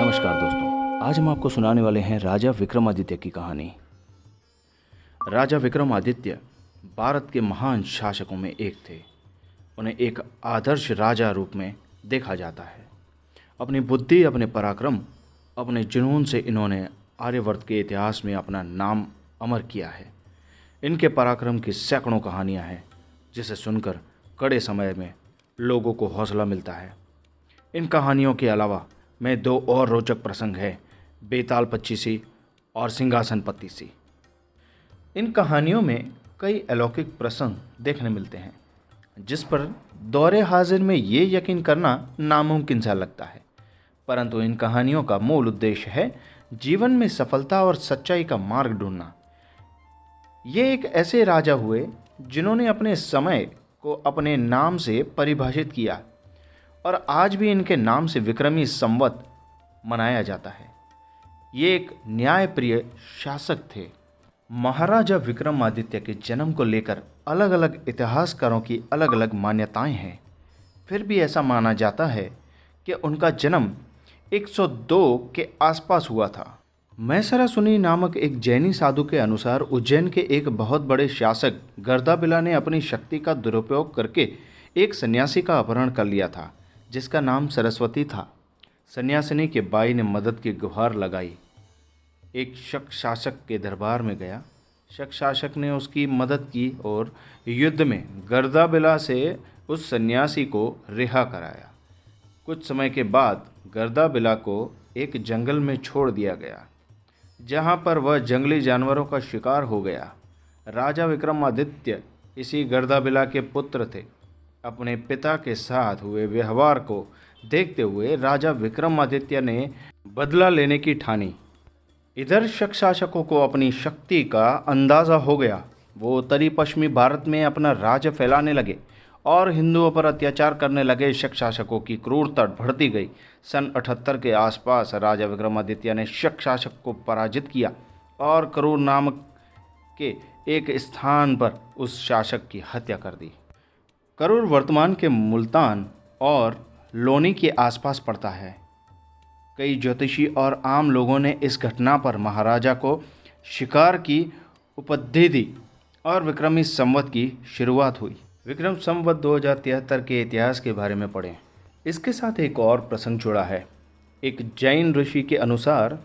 नमस्कार दोस्तों, आज हम आपको सुनाने वाले हैं राजा विक्रमादित्य की कहानी। राजा विक्रमादित्य भारत के महान शासकों में एक थे। उन्हें एक आदर्श राजा रूप में देखा जाता है। अपनी बुद्धि, अपने पराक्रम, अपने जुनून से इन्होंने आर्यवर्त के इतिहास में अपना नाम अमर किया है। इनके पराक्रम की सैकड़ों कहानियाँ हैं, जिसे सुनकर कड़े समय में लोगों को हौसला मिलता है। इन कहानियों के अलावा में दो और रोचक प्रसंग हैं, बेताल पच्चीसी और सिंहासन पत्तीसी। इन कहानियों में कई अलौकिक प्रसंग देखने मिलते हैं, जिस पर दौरे हाजिर में ये यकीन करना नामुमकिन सा लगता है। परंतु इन कहानियों का मूल उद्देश्य है जीवन में सफलता और सच्चाई का मार्ग ढूंढना। ये एक ऐसे राजा हुए जिन्होंने अपने समय को अपने नाम से परिभाषित किया और आज भी इनके नाम से विक्रमी संवत मनाया जाता है। ये एक न्यायप्रिय शासक थे। महाराजा विक्रमादित्य के जन्म को लेकर अलग अलग इतिहासकारों की अलग अलग मान्यताएं हैं। फिर भी ऐसा माना जाता है कि उनका जन्म 102 के आसपास हुआ था। मैसरासुनी नामक एक जैनी साधु के अनुसार उज्जैन के एक बहुत बड़े शासक गर्दाबिला ने अपनी शक्ति का दुरुपयोग करके एक सन्यासी का अपहरण कर लिया था, जिसका नाम सरस्वती था। सन्यासिनी के बाई ने मदद की गुहार लगाई। एक शक शासक के दरबार में गया। शक शासक ने उसकी मदद की और युद्ध में गर्दाबिला से उस सन्यासी को रिहा कराया। कुछ समय के बाद गर्दाबिला को एक जंगल में छोड़ दिया गया, जहाँ पर वह जंगली जानवरों का शिकार हो गया। राजा विक्रमादित्य इसी गर्दाबिला के पुत्र थे। अपने पिता के साथ हुए व्यवहार को देखते हुए राजा विक्रमादित्य ने बदला लेने की ठानी। इधर शक शासकों को अपनी शक्ति का अंदाज़ा हो गया। वो उत्तरी पश्चिमी भारत में अपना राज्य फैलाने लगे और हिंदुओं पर अत्याचार करने लगे। शक शासकों की क्रूरता बढ़ती गई। सन 78 के आसपास राजा विक्रमादित्य ने शक शासक को पराजित किया और करूर नामक के एक स्थान पर उस शासक की हत्या कर दी। करूर वर्तमान के मुल्तान और लोनी के आसपास पड़ता है। कई ज्योतिषी और आम लोगों ने इस घटना पर महाराजा को शिकार की उपाधि दी और विक्रमी संवत की शुरुआत हुई। विक्रम संवत 2073 के इतिहास के बारे में पढ़ें। इसके साथ एक और प्रसंग जुड़ा है। एक जैन ऋषि के अनुसार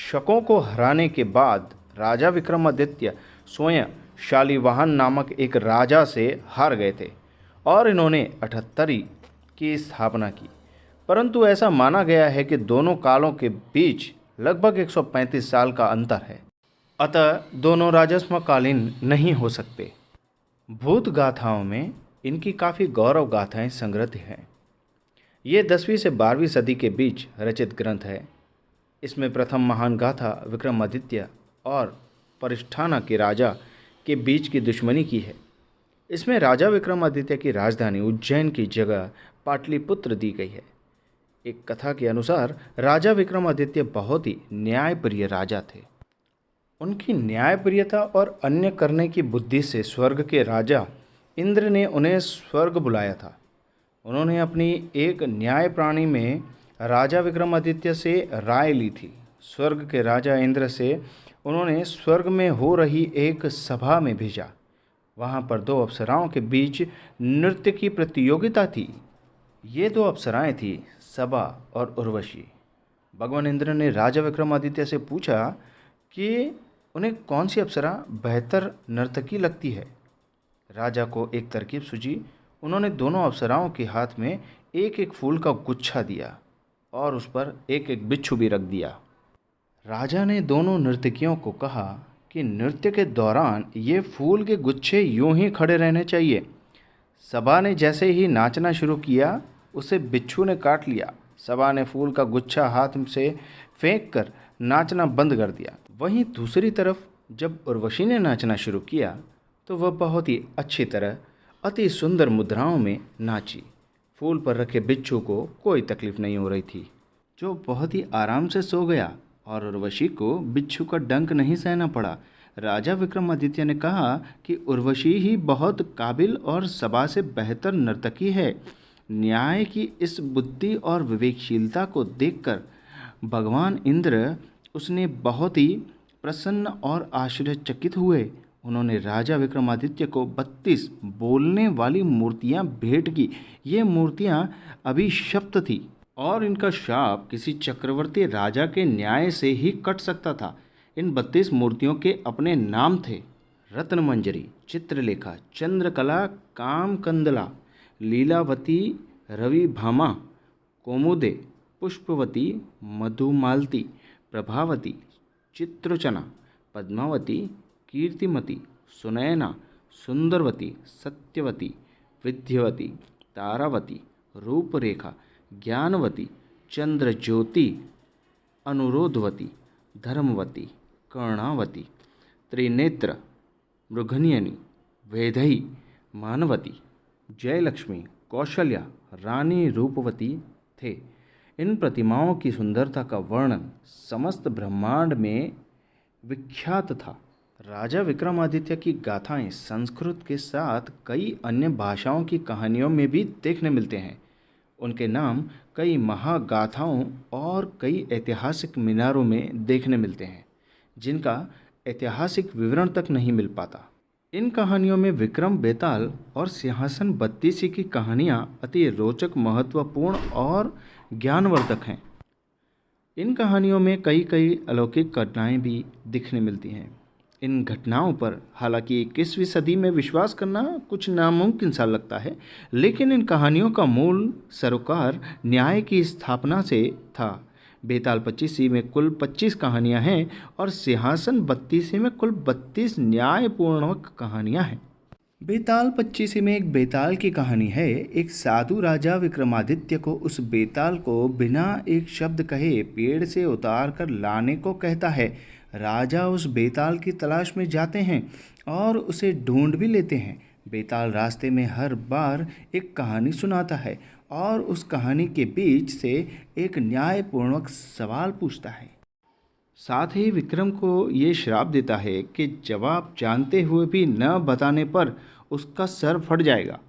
शकों को हराने के बाद राजा विक्रमादित्य स्वयं शालिवाहन नामक एक राजा से हार गए थे और इन्होंने 78 की स्थापना की। परंतु ऐसा माना गया है कि दोनों कालों के बीच लगभग 135 साल का अंतर है, अतः दोनों राजस्वकालीन नहीं हो सकते। भूत गाथाओं में इनकी काफ़ी गौरव गाथाएँ संग्रहित हैं। ये 10वीं से 12वीं सदी के बीच रचित ग्रंथ है। इसमें प्रथम महान गाथा विक्रमादित्य और परिष्ठाना के राजा के बीच की दुश्मनी की है। इसमें राजा विक्रमादित्य की राजधानी उज्जैन की जगह पाटलिपुत्र दी गई है। एक कथा के अनुसार राजा विक्रमादित्य बहुत ही न्यायप्रिय राजा थे। उनकी न्यायप्रियता और अन्य करने की बुद्धि से स्वर्ग के राजा इंद्र ने उन्हें स्वर्ग बुलाया था। उन्होंने अपनी एक न्याय प्राणी में राजा विक्रमादित्य से राय ली थी। स्वर्ग के राजा इंद्र से उन्होंने स्वर्ग में हो रही एक सभा में भेजा। वहाँ पर दो अप्सराओं के बीच नृत्य की प्रतियोगिता थी। ये दो अप्सराएं थी सबा और उर्वशी। भगवान इंद्र ने राजा विक्रमादित्य से पूछा कि उन्हें कौन सी अप्सरा बेहतर नर्तकी लगती है। राजा को एक तरकीब सूझी। उन्होंने दोनों अप्सराओं के हाथ में एक एक फूल का गुच्छा दिया और उस पर एक एक बिच्छू भी रख दिया। राजा ने दोनों नर्तकियों को कहा कि नृत्य के दौरान ये फूल के गुच्छे यूं ही खड़े रहने चाहिए। सबा ने जैसे ही नाचना शुरू किया, उसे बिच्छू ने काट लिया। सबा ने फूल का गुच्छा हाथ से फेंक कर नाचना बंद कर दिया। वहीं दूसरी तरफ जब उर्वशी ने नाचना शुरू किया तो वह बहुत ही अच्छी तरह अति सुंदर मुद्राओं में नाची। फूल पर रखे बिच्छू को कोई तकलीफ नहीं हो रही थी, जो बहुत ही आराम से सो गया और उर्वशी को बिच्छू का डंक नहीं सहना पड़ा। राजा विक्रमादित्य ने कहा कि उर्वशी ही बहुत काबिल और सबा से बेहतर नर्तकी है। न्याय की इस बुद्धि और विवेकशीलता को देखकर भगवान इंद्र उसने बहुत ही प्रसन्न और आश्चर्यचकित हुए। उन्होंने राजा विक्रमादित्य को 32 बोलने वाली मूर्तियां भेंट की। ये मूर्तियां अभिशप्त थी और इनका शाप किसी चक्रवर्ती राजा के न्याय से ही कट सकता था। इन 32 मूर्तियों के अपने नाम थे: रत्नमंजरी, चित्रलेखा, चंद्रकला, कामकंदला, लीलावती, रविभामा, कौमुदे, पुष्पवती, मधुमालती, प्रभावती, चित्रोचना, पद्मावती, कीर्तिमती, सुनयना, सुंदरवती, सत्यवती, विद्यावती, तारावती, रूपरेखा, ज्ञानवती, चंद्रज्योति, अनुरोधवती, धर्मवती, कर्णावती, त्रिनेत्र, मृगन्यनी, वैदेही, मानवती, जयलक्ष्मी, कौशल्या, रानी रूपवती थे। इन प्रतिमाओं की सुंदरता का वर्णन समस्त ब्रह्मांड में विख्यात था। राजा विक्रमादित्य की गाथाएं संस्कृत के साथ कई अन्य भाषाओं की कहानियों में भी देखने मिलते हैं। उनके नाम कई महागाथाओं और कई ऐतिहासिक मीनारों में देखने मिलते हैं, जिनका ऐतिहासिक विवरण तक नहीं मिल पाता। इन कहानियों में विक्रम बेताल और सिंहासन बत्तीसी की कहानियाँ अति रोचक, महत्वपूर्ण और ज्ञानवर्धक हैं। इन कहानियों में कई कई अलौकिक घटनाएं भी दिखने मिलती हैं। इन घटनाओं पर हालांकि 21वीं सदी में विश्वास करना कुछ नामुमकिन सा लगता है, लेकिन इन कहानियों का मूल सरोकार न्याय की स्थापना से था। बेताल 25 में कुल 25 कहानियां हैं और सिंहासन 32 में कुल 32 न्यायपूर्ण कहानियां हैं। बेताल 25 में एक बेताल की कहानी है। एक साधु राजा विक्रमादित्य को उस बेताल को बिना एक शब्द कहे पेड़ से उतार कर लाने को कहता है। राजा उस बेताल की तलाश में जाते हैं और उसे ढूंढ भी लेते हैं। बेताल रास्ते में हर बार एक कहानी सुनाता है और उस कहानी के बीच से एक न्यायपूर्वक सवाल पूछता है। साथ ही विक्रम को ये श्राप देता है कि जवाब जानते हुए भी न बताने पर उसका सर फट जाएगा।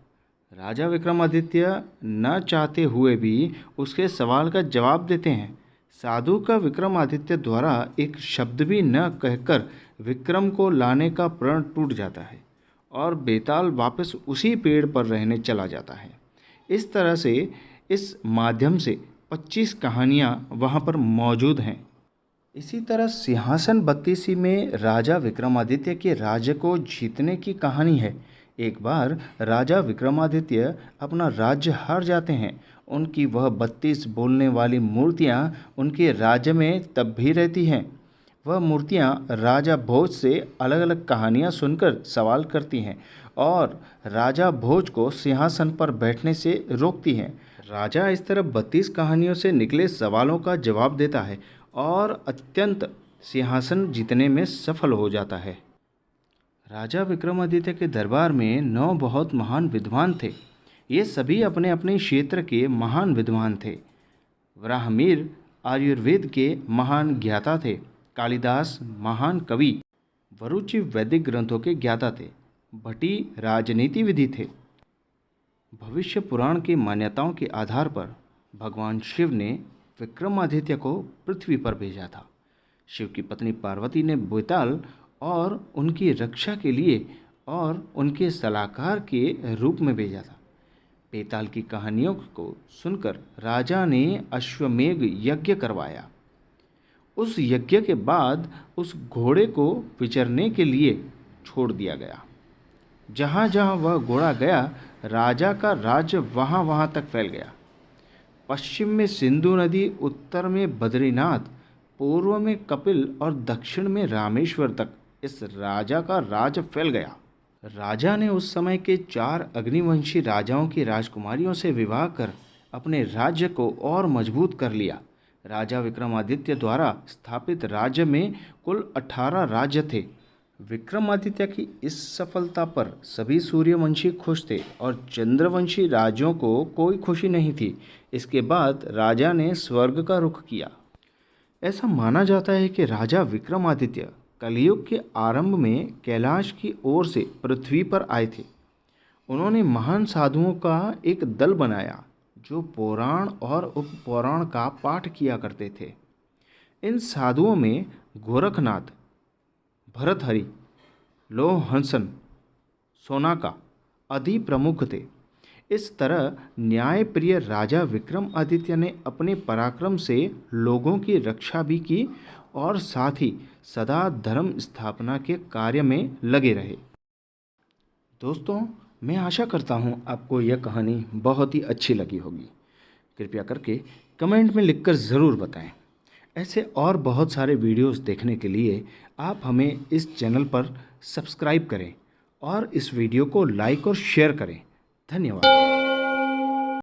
राजा विक्रमादित्य न चाहते हुए भी उसके सवाल का जवाब देते हैं। साधु का विक्रमादित्य द्वारा एक शब्द भी न कहकर विक्रम को लाने का प्रण टूट जाता है और बेताल वापस उसी पेड़ पर रहने चला जाता है। इस तरह से इस माध्यम से 25 कहानियाँ वहाँ पर मौजूद हैं। इसी तरह सिंहासन 32 में राजा विक्रमादित्य के राज्य को जीतने की कहानी है। एक बार राजा विक्रमादित्य अपना राज्य हार जाते हैं। उनकी वह 32 बोलने वाली मूर्तियाँ उनके राज्य में तब भी रहती हैं। वह मूर्तियाँ राजा भोज से अलग अलग कहानियाँ सुनकर सवाल करती हैं और राजा भोज को सिंहासन पर बैठने से रोकती हैं। राजा इस तरह 32 कहानियों से निकले सवालों का जवाब देता है और अत्यंत सिंहासन जीतने में सफल हो जाता है। राजा विक्रमादित्य के दरबार में 9 बहुत महान विद्वान थे। ये सभी अपने अपने क्षेत्र के महान विद्वान थे। वराहमिहिर आयुर्वेद के महान ज्ञाता थे। कालिदास महान कवि, वरुचि वैदिक ग्रंथों के ज्ञाता थे। भट्टी राजनीति विधि थे। भविष्य पुराण की मान्यताओं के आधार पर भगवान शिव ने विक्रमादित्य को पृथ्वी पर भेजा था। शिव की पत्नी पार्वती ने बेताल और उनकी रक्षा के लिए और उनके सलाहकार के रूप में भेजा था। बेताल की कहानियों को सुनकर राजा ने अश्वमेघ यज्ञ करवाया। उस यज्ञ के बाद उस घोड़े को विचरने के लिए छोड़ दिया गया। जहाँ जहाँ वह घोड़ा गया, राजा का राज्य वहाँ वहाँ तक फैल गया। पश्चिम में सिंधु नदी, उत्तर में बद्रीनाथ, पूर्व में कपिल और दक्षिण में रामेश्वर तक इस राजा का राज फैल गया। राजा ने उस समय के 4 अग्निवंशी राजाओं की राजकुमारियों से विवाह कर अपने राज्य को और मजबूत कर लिया। राजा विक्रमादित्य द्वारा स्थापित राज्य में कुल 18 राज्य थे। विक्रमादित्य की इस सफलता पर सभी सूर्यवंशी खुश थे और चंद्रवंशी राज्यों को कोई खुशी नहीं थी। इसके बाद राजा ने स्वर्ग का रुख किया। ऐसा माना जाता है कि राजा विक्रमादित्य कलयुग के आरंभ में कैलाश की ओर से पृथ्वी पर आए थे। उन्होंने महान साधुओं का एक दल बनाया जो पुराण और उपपुराण का पाठ किया करते थे। इन साधुओं में गोरखनाथ, भरतहरि, लोहहंसन, सोनाका आदि प्रमुख थे। इस तरह न्यायप्रिय राजा विक्रमादित्य ने अपने पराक्रम से लोगों की रक्षा भी की और साथ ही सदा धर्म स्थापना के कार्य में लगे रहे। दोस्तों, मैं आशा करता हूँ आपको यह कहानी बहुत ही अच्छी लगी होगी। कृपया करके कमेंट में लिखकर ज़रूर बताएं। ऐसे और बहुत सारे वीडियोस देखने के लिए आप हमें इस चैनल पर सब्सक्राइब करें और इस वीडियो को लाइक और शेयर करें। धन्यवाद।